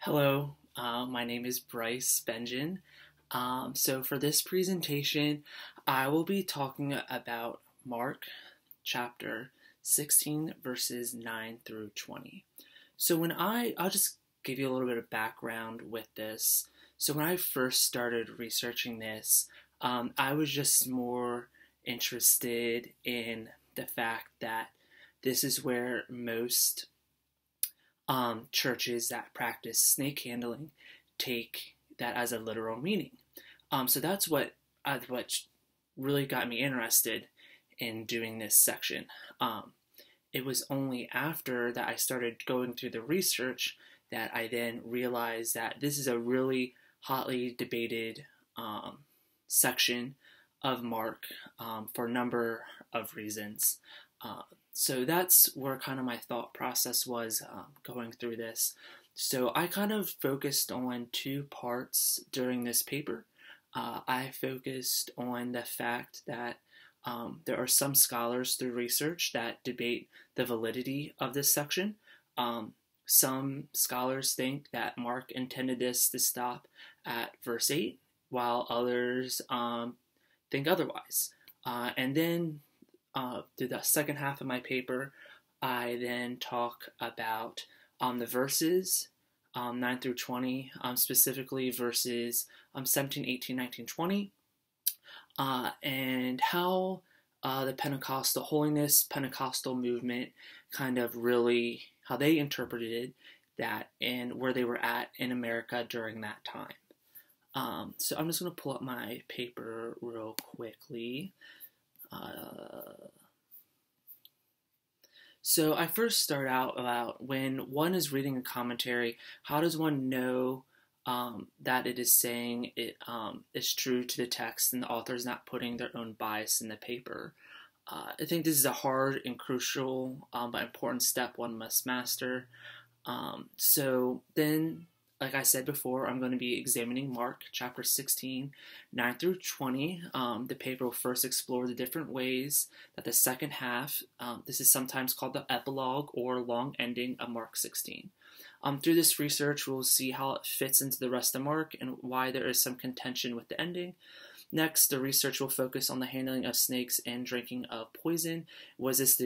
Hello, my name is Bryce Benjamin. So for this presentation, I will be talking about Mark chapter 16, verses 9 through 20. So I'll just give you a little bit of background with this. So when I first started researching this, I was just more interested in the fact that this is where most churches that practice snake handling take that as a literal meaning. So that's what really got me interested in doing this section. It was only after that I started going through the research that I then realized that this is a really hotly debated section of Mark for a number of reasons. So that's where kind of my thought process was going through this. So I kind of focused on two parts during this paper. I focused on the fact that there are some scholars through research that debate the validity of this section. Some scholars think that Mark intended this to stop at verse 8, while others think otherwise. And then through the second half of my paper, I then talk about the verses 9 through 20, specifically verses 17, 18, 19, 20, and how the Pentecostal holiness, Pentecostal movement kind of really, how they interpreted that and where they were at in America during that time. So I'm just going to pull up my paper real quickly. So I first start out about when one is reading a commentary, how does one know that it is saying it is true to the text and the author is not putting their own bias in the paper? I think this is a hard and crucial but important step one must master. So then, like I said before, I'm going to be examining Mark chapter 16, 9 through 20. The paper will first explore the different ways that the second half, this is sometimes called the epilogue or long ending of Mark 16. Through this research, we'll see how it fits into the rest of Mark and why there is some contention with the ending. Next, the research will focus on the handling of snakes and drinking of poison. Was this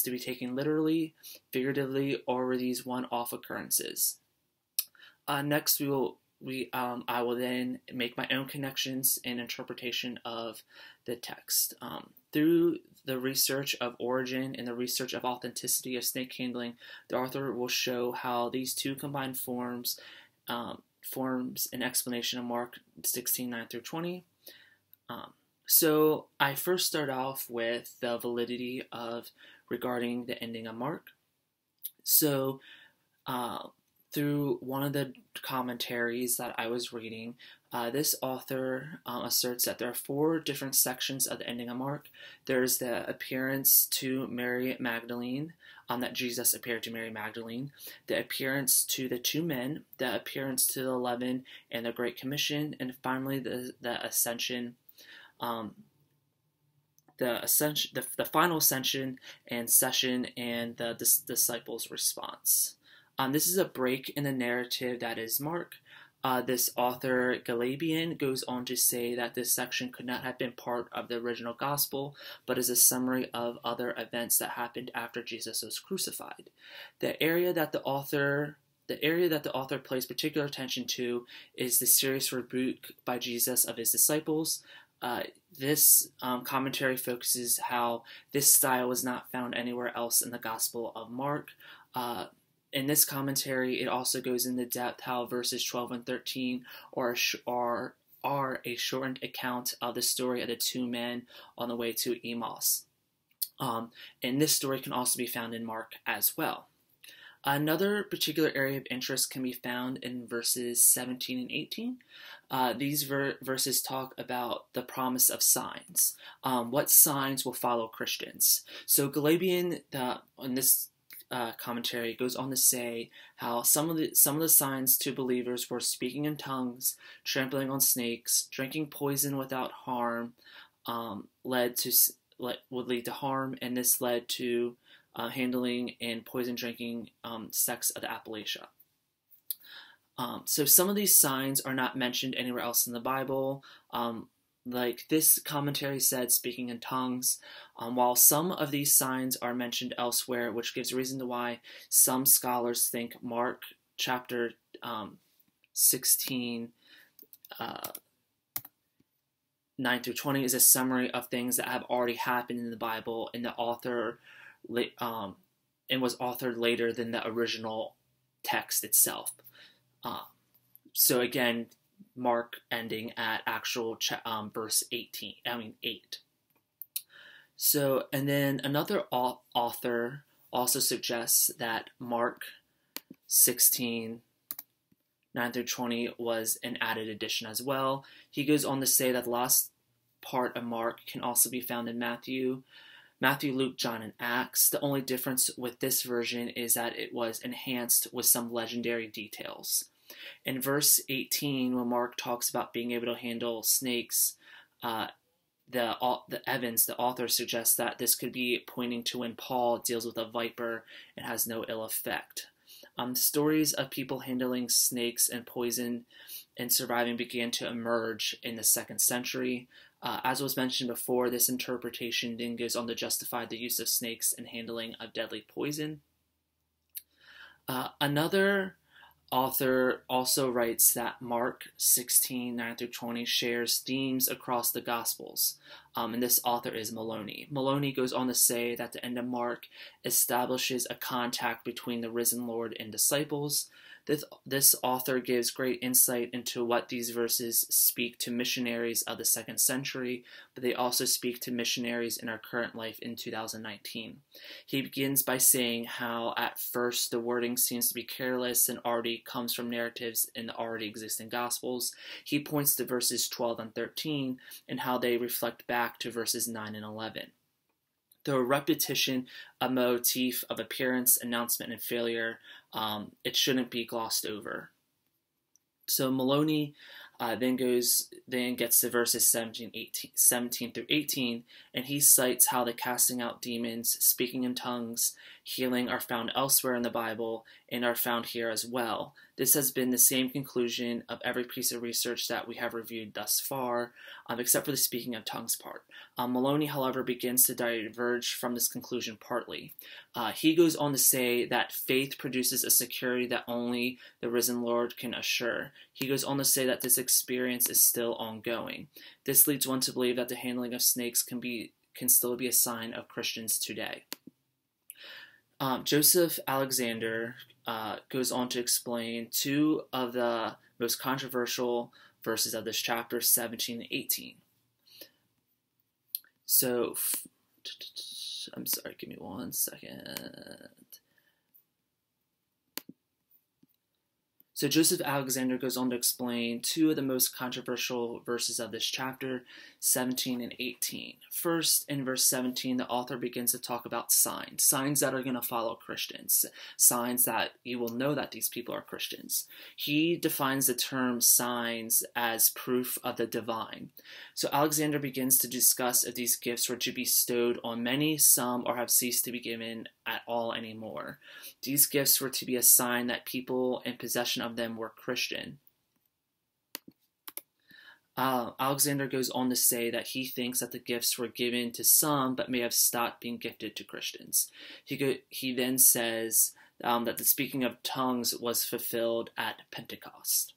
to be taken literally, figuratively, or were these one-off occurrences? Next, I will then make my own connections and interpretation of the text. Through the research of origin and the research of authenticity of snake handling, the author will show how these two combined forms an explanation of Mark 16, 9 through 20. So I first start off with the validity of regarding the ending of Mark. So through one of the commentaries that I was reading, this author asserts that there are four different sections of the ending of Mark. There's the appearance to Mary Magdalene, that Jesus appeared to Mary Magdalene, the appearance to the two men, the appearance to the 11, and the Great Commission, and finally the ascension. The final ascension and session and the disciples' response. This is a break in the narrative that is Mark. This author, Galabian, goes on to say that this section could not have been part of the original gospel, but is a summary of other events that happened after Jesus was crucified. The area that the author pays particular attention to is the serious rebuke by Jesus of his disciples. This commentary focuses how this style is not found anywhere else in the Gospel of Mark. In this commentary, it also goes into depth how verses 12 and 13 are a shortened account of the story of the two men on the way to Emmaus. And this story can also be found in Mark as well. Another particular area of interest can be found in verses 17 and 18. These verses talk about the promise of signs. What signs will follow Christians? So Galabian, in this commentary, goes on to say how some of the signs to believers were speaking in tongues, trampling on snakes, drinking poison without harm, would lead to harm, and this led to handling and poison drinking sects of the Appalachia. So some of these signs are not mentioned anywhere else in the Bible. Like this commentary said, speaking in tongues, while some of these signs are mentioned elsewhere, which gives reason to why some scholars think Mark chapter 16, 9 through 20 is a summary of things that have already happened in the Bible, and the author and was authored later than the original text itself. So again, Mark ending at actual verse 8. So, and then another author also suggests that Mark 16, 9 through 20 was an added addition as well. He goes on to say that the last part of Mark can also be found in Matthew, Luke, John, and Acts. The only difference with this version is that it was enhanced with some legendary details. In verse 18, when Mark talks about being able to handle snakes, Evans, the author, suggests that this could be pointing to when Paul deals with a viper and has no ill effect. Stories of people handling snakes and poison and surviving began to emerge in the 2nd century. As was mentioned before, this interpretation then goes on to justify the use of snakes and handling of deadly poison. Another author also writes that Mark 16, 9 through 20 shares themes across the Gospels, and this author is Maloney. Maloney goes on to say that the end of Mark establishes a contact between the risen Lord and disciples. This author gives great insight into what these verses speak to missionaries of the 2nd century, but they also speak to missionaries in our current life in 2019. He begins by saying how at first the wording seems to be careless and already comes from narratives in the already existing Gospels. He points to verses 12 and 13 and how they reflect back to verses 9 and 11. The repetition, a motif of appearance, announcement, and failure, it shouldn't be glossed over. So Maloney then gets to verses 17 through 18, and he cites how the casting out demons, speaking in tongues, healing are found elsewhere in the Bible and are found here as well. This has been the same conclusion of every piece of research that we have reviewed thus far, except for the speaking of tongues part. Maloney, however, begins to diverge from this conclusion partly. He goes on to say that faith produces a security that only the risen Lord can assure. He goes on to say that this experience is still ongoing. This leads one to believe that the handling of snakes can still be a sign of Christians today. Joseph Alexander goes on to explain two of the most controversial verses of this chapter, 17 and 18. So, I'm sorry, give me 1 second. So Joseph Alexander goes on to explain two of the most controversial verses of this chapter, 17 and 18. First, in verse 17, the author begins to talk about signs that are going to follow Christians, signs that you will know that these people are Christians. He defines the term signs as proof of the divine. So Alexander begins to discuss if these gifts were to be bestowed on many, some, or have ceased to be given at all anymore. These gifts were to be a sign that people in possession of them were Christian. Alexander goes on to say that he thinks that the gifts were given to some but may have stopped being gifted to Christians. He then says that the speaking of tongues was fulfilled at Pentecost.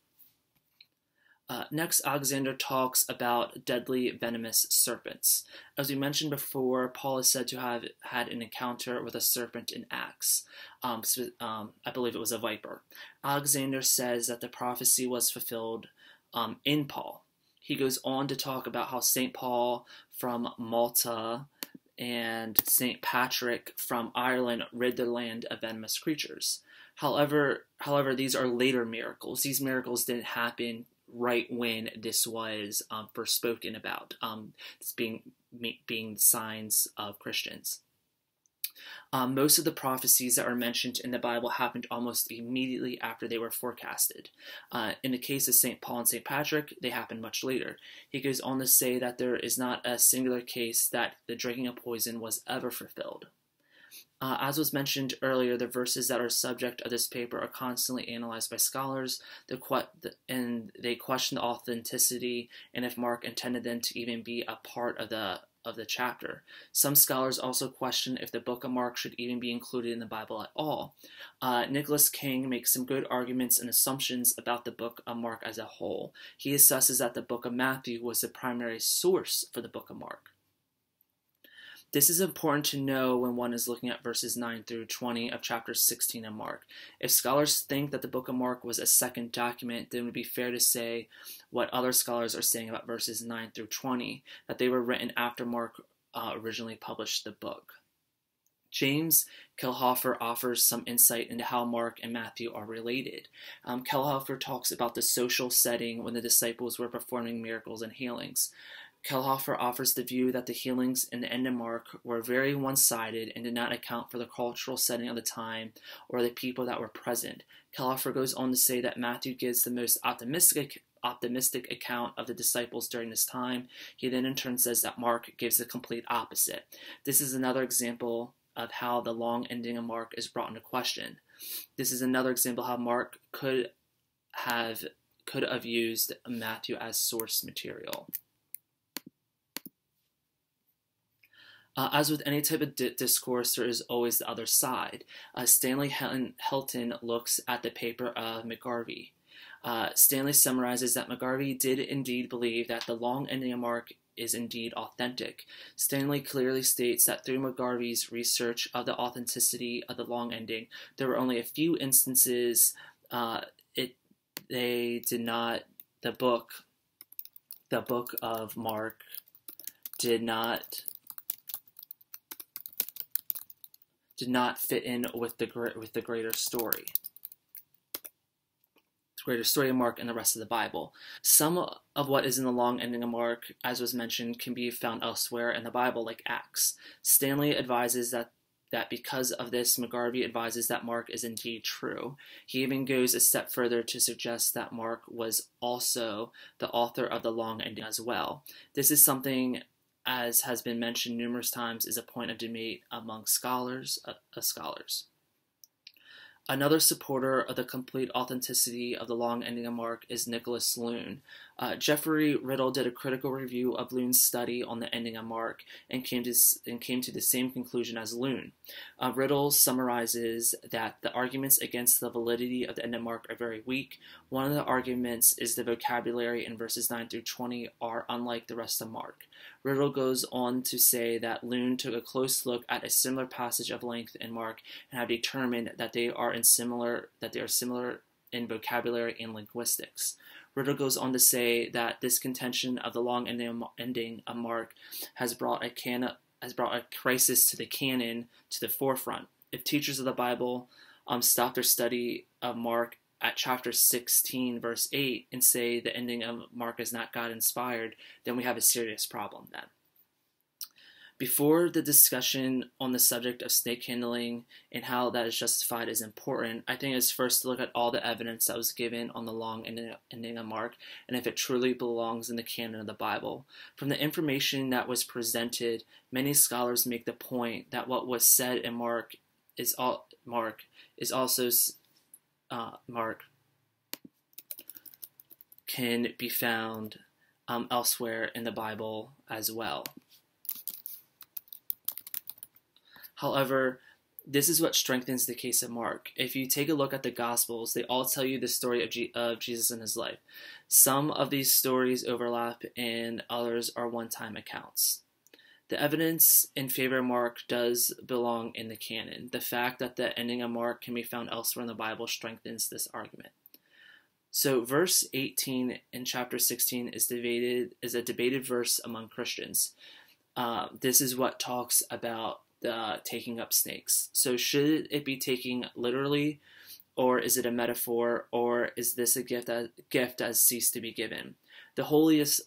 Next, Alexander talks about deadly venomous serpents. As we mentioned before, Paul is said to have had an encounter with a serpent in Acts. I believe it was a viper. Alexander says that the prophecy was fulfilled in Paul. He goes on to talk about how St. Paul from Malta and St. Patrick from Ireland rid the land of venomous creatures. However, these are later miracles. These miracles didn't happen right when this was first spoken about, being signs of Christians. Most of the prophecies that are mentioned in the Bible happened almost immediately after they were forecasted. In the case of St. Paul and St. Patrick, they happened much later. He goes on to say that there is not a singular case that the drinking of poison was ever fulfilled. As was mentioned earlier, the verses that are subject of this paper are constantly analyzed by scholars, and they question the authenticity and if Mark intended them to even be a part of the chapter. Some scholars also question if the book of Mark should even be included in the Bible at all. Nicholas King makes some good arguments and assumptions about the book of Mark as a whole. He assesses that the book of Matthew was the primary source for the book of Mark. This is important to know when one is looking at verses 9 through 20 of chapter 16 of Mark. If scholars think that the book of Mark was a second document, then it would be fair to say what other scholars are saying about verses 9 through 20, that they were written after Mark originally published the book. James Kelhofer offers some insight into how Mark and Matthew are related. Kelhofer talks about the social setting when the disciples were performing miracles and healings. Kelhofer offers the view that the healings in the end of Mark were very one-sided and did not account for the cultural setting of the time or the people that were present. Kelhofer goes on to say that Matthew gives the most optimistic account of the disciples during this time. He then in turn says that Mark gives the complete opposite. This is another example of how the long ending of Mark is brought into question. This is another example how Mark could have used Matthew as source material. As with any type of discourse, there is always the other side. Stanley Helton looks at the paper of McGarvey. Stanley summarizes that McGarvey did indeed believe that the long ending of Mark is indeed authentic. Stanley clearly states that through McGarvey's research of the authenticity of the long ending, there were only a few instances the book of Mark did not fit in with the greater story. The greater story of Mark and the rest of the Bible. Some of what is in the long ending of Mark, as was mentioned, can be found elsewhere in the Bible, like Acts. Stanley advises that because of this, McGarvey advises that Mark is indeed true. He even goes a step further to suggest that Mark was also the author of the long ending as well. This is something, as has been mentioned numerous times, is a point of debate among scholars. Another supporter of the complete authenticity of the long ending of Mark is Nicholas Loon. Jeffrey Riddle did a critical review of Loon's study on the ending of Mark and came to the same conclusion as Loon. Riddle summarizes that the arguments against the validity of the end of Mark are very weak. One of the arguments is the vocabulary in verses 9 through 20 are unlike the rest of Mark. Riddle goes on to say that Loon took a close look at a similar passage of length in Mark and have determined that they are similar in vocabulary and linguistics. Riddle goes on to say that this contention of the long ending of Mark has brought a crisis to the canon to the forefront. If teachers of the Bible stop their study of Mark at chapter 16, verse 8, and say the ending of Mark is not God-inspired, then we have a serious problem then. Before the discussion on the subject of snake handling and how that is justified is important, I think it's first to look at all the evidence that was given on the long ending of Mark and if it truly belongs in the canon of the Bible. From the information that was presented, many scholars make the point that what was said in Mark can be found elsewhere in the Bible as well. However, this is what strengthens the case of Mark. If you take a look at the Gospels, they all tell you the story of Jesus and his life. Some of these stories overlap and others are one-time accounts. The evidence in favor of Mark does belong in the canon. The fact that the ending of Mark can be found elsewhere in the Bible strengthens this argument. So verse 18 in chapter 16 is a debated verse among Christians. This is what talks about the taking up snakes. So should it be taken literally, or is it a metaphor, or is this a gift that has ceased to be given? The holiness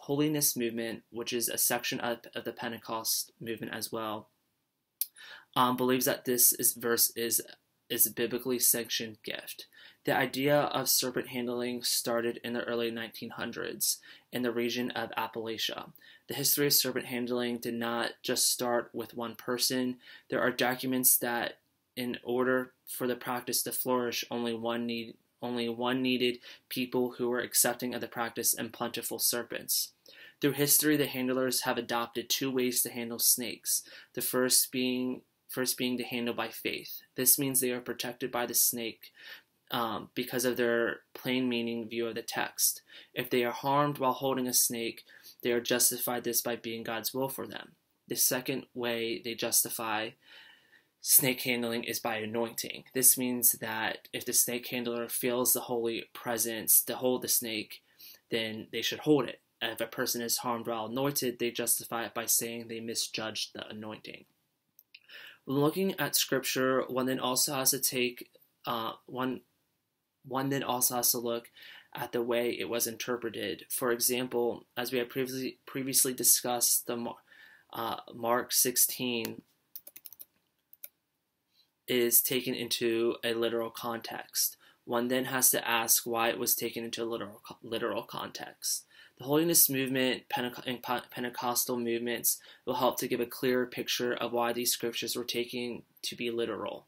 movement, which is a section of the Pentecost movement as well, believes that this verse is a biblically sanctioned gift. The idea of serpent handling started in the early 1900s in the region of Appalachia. The history of serpent handling did not just start with one person. There are documents that in order for the practice to flourish, only one needed people who were accepting of the practice and plentiful serpents. Through history, the handlers have adopted two ways to handle snakes. The first being to handle by faith. This means they are protected by the snake because of their plain meaning view of the text. If they are harmed while holding a snake, they are justified this by being God's will for them. The second way they justify snake handling is by anointing. This means that if the snake handler feels the holy presence to hold the snake, then they should hold it. If a person is harmed while anointed, they justify it by saying they misjudged the anointing. When looking at Scripture, one then also has to look at the way it was interpreted. For example, as we have previously discussed, the Mark 16 is taken into a literal context. One then has to ask why it was taken into a literal context. The holiness movement and Pentecostal movements will help to give a clearer picture of why these scriptures were taken to be literal.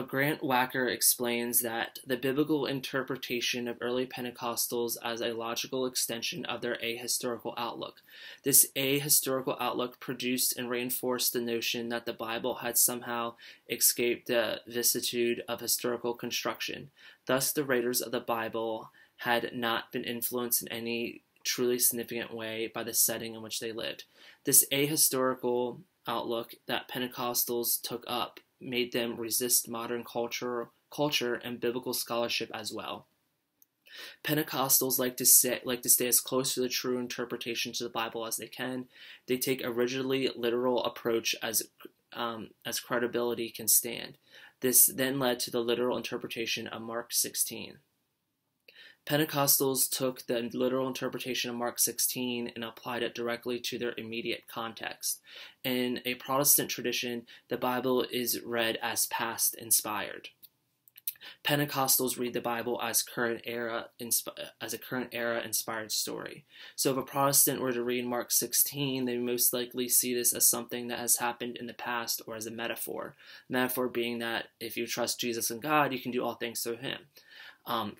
Grant Wacker explains that the biblical interpretation of early Pentecostals as a logical extension of their ahistorical outlook. This ahistorical outlook produced and reinforced the notion that the Bible had somehow escaped the vicissitude of historical construction. Thus, the writers of the Bible had not been influenced in any truly significant way by the setting in which they lived. This ahistorical outlook that Pentecostals took up made them resist modern culture and biblical scholarship as well. Pentecostals like to stay as close to the true interpretation to the Bible as they can. They take a rigidly literal approach as credibility can stand. This then led to the literal interpretation of Mark 16. Pentecostals took the literal interpretation of Mark 16 and applied it directly to their immediate context. In a Protestant tradition, the Bible is read as past inspired. Pentecostals read the Bible as a current era inspired story. So if a Protestant were to read Mark 16, they most likely see this as something that has happened in the past or as a metaphor. Metaphor being that if you trust Jesus and God, you can do all things through him.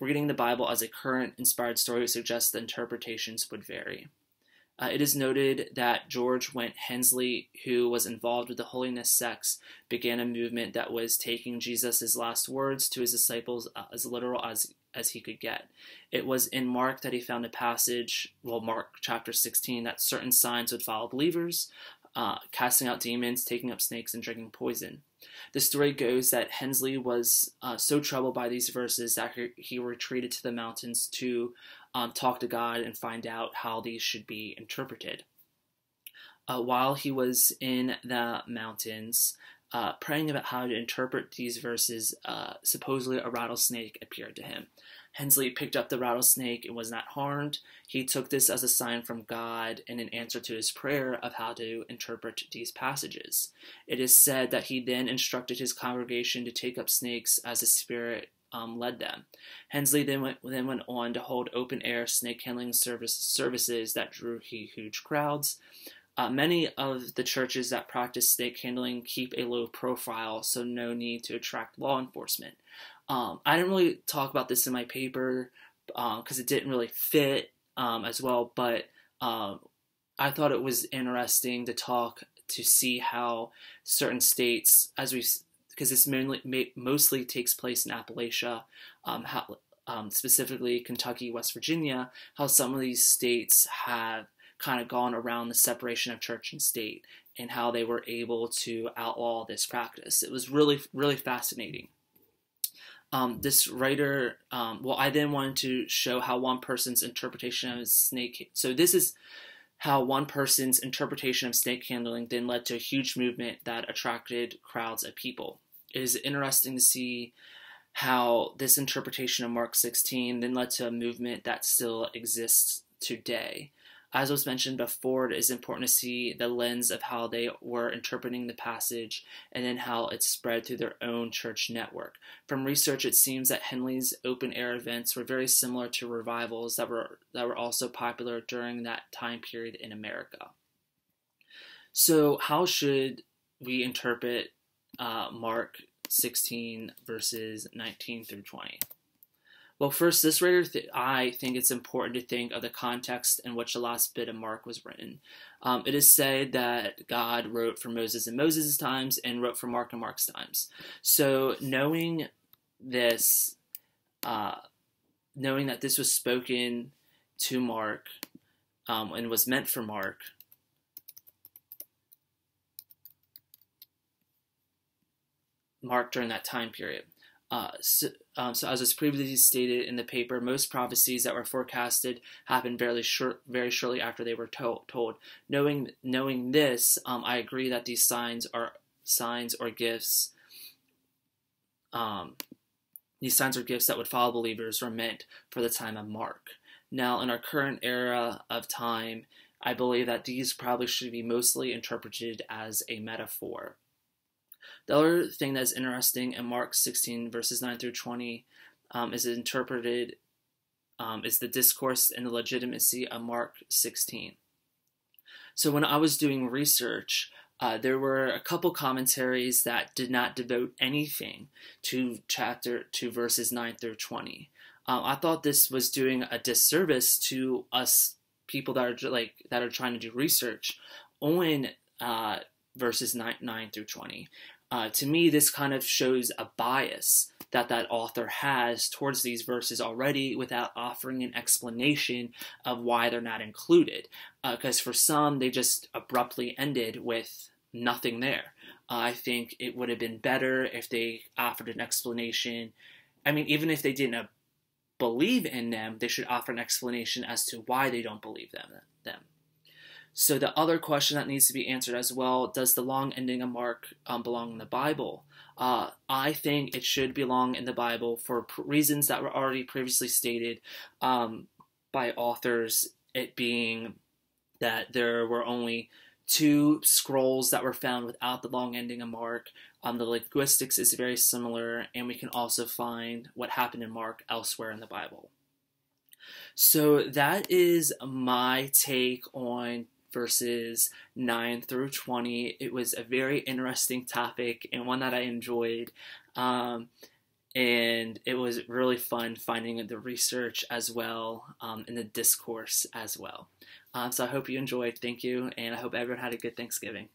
Reading the Bible as a current inspired story suggests the interpretations would vary. It is noted that George Went Hensley, who was involved with the holiness sects, began a movement that was taking Jesus' last words to his disciples as literal as he could get. It was in Mark that he found a passage, Mark chapter 16, that certain signs would follow believers, casting out demons, taking up snakes, and drinking poison. The story goes that Hensley was so troubled by these verses that he retreated to the mountains to talk to God and find out how these should be interpreted. While he was in the mountains, praying about how to interpret these verses, supposedly a rattlesnake appeared to him. Hensley picked up the rattlesnake and was not harmed. He took this as a sign from God and an answer to his prayer of how to interpret these passages. It is said that he then instructed his congregation to take up snakes as the Spirit led them. Hensley then went on to hold open-air snake handling services that drew huge crowds. Many of the churches that practice snake handling keep a low profile, so no need to attract law enforcement. I didn't really talk about this in my paper because it didn't really fit as well, but I thought it was interesting to see how certain states, because this mostly takes place in Appalachia, specifically Kentucky, West Virginia, how some of these states have kind of gone around the separation of church and state and how they were able to outlaw this practice. It was really, really fascinating. This writer, I then wanted to show how one person's interpretation of snake. So this is how one person's interpretation of snake handling then led to a huge movement that attracted crowds of people. It is interesting to see how this interpretation of Mark 16 then led to a movement that still exists today. As was mentioned before, it is important to see the lens of how they were interpreting the passage and then how it spread through their own church network. From research, it seems that Henley's open-air events were very similar to revivals that were also popular during that time period in America. So how should we interpret Mark 16, verses 19 through 20? Well, first, this writer, I think it's important to think of the context in which the last bit of Mark was written. It is said that God wrote for Moses in Moses' times and wrote for Mark in Mark's times. So knowing this, knowing that this was spoken to Mark and was meant for Mark, during that time period. So as was previously stated in the paper, most prophecies that were forecasted happened very shortly after they were told. Knowing this, I agree that these signs or gifts, that would follow believers were meant for the time of Mark. Now, in our current era of time, I believe that these probably should be mostly interpreted as a metaphor. The other thing that's interesting in Mark 16, verses 9 through 20, is interpreted, is the discourse and the legitimacy of Mark 16. So when I was doing research, there were a couple commentaries that did not devote anything to verses 9 through 20. I thought this was doing a disservice to us people that are trying to do research on verses 9 through 20. To me, this kind of shows a bias that author has towards these verses already without offering an explanation of why they're not included. Because for some, they just abruptly ended with nothing there. I think it would have been better if they offered an explanation. I mean, even if they didn't believe in them, they should offer an explanation as to why they don't believe them. So the other question that needs to be answered as well, does the long ending of Mark belong in the Bible? I think it should belong in the Bible for reasons that were already previously stated by authors, it being that there were only 2 scrolls that were found without the long ending of Mark. The linguistics is very similar, and we can also find what happened in Mark elsewhere in the Bible. So that is my take on verses 9 through 20. It was a very interesting topic and one that I enjoyed. And it was really fun finding the research as well, and the discourse as well. So I hope you enjoyed. Thank you, and I hope everyone had a good Thanksgiving.